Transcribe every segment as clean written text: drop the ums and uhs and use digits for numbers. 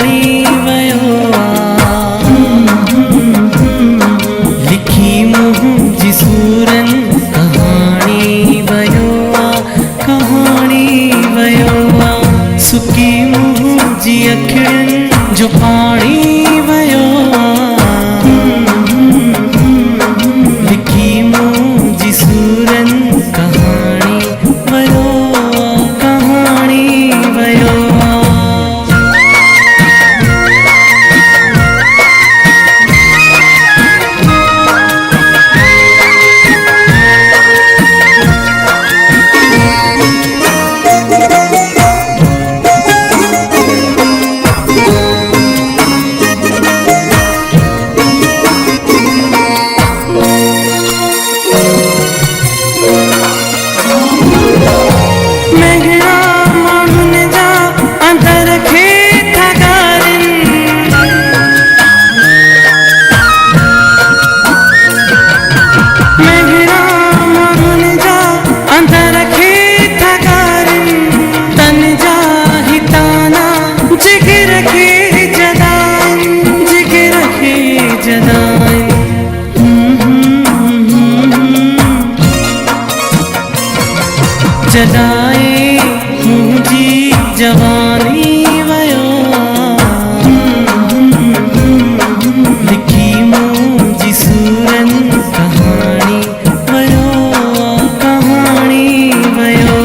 कहानी वयो लिखी मुंहिंजी सूरन कहानी वयो कहानी वयो सुकी मुंहिंजी अखियुनि जो पाणी वयो लिखी मुंहिंजी सूरन कहानी वयो कहानी वयो जलाए मुंहिंजी जवानी वयो लिखी मुंहिंजी सूरन कहानी वयो कहानी वयो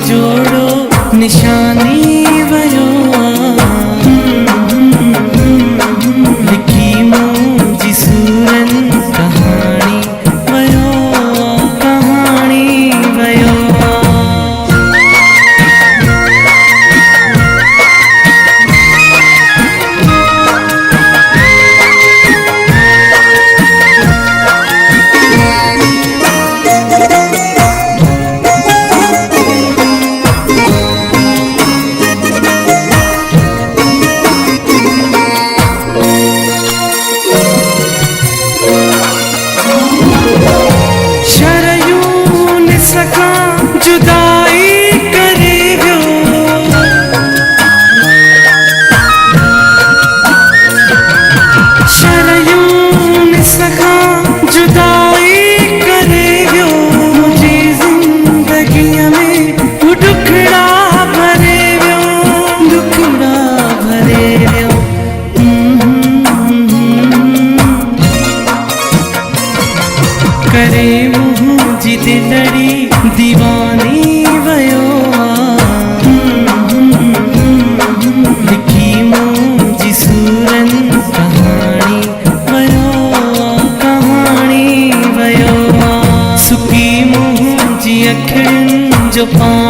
जोड़ो निशानी वयो लिखी मुंहिंजी सूरन कहानी वयो कहानी वयो करे मुंहिंजी दिलड़ी दीवानी वयो लिखी मुंहिंजी सूरन कहानी वयो कहानी वयो सुकी मुंहिंजी अखियुनि जो पाणी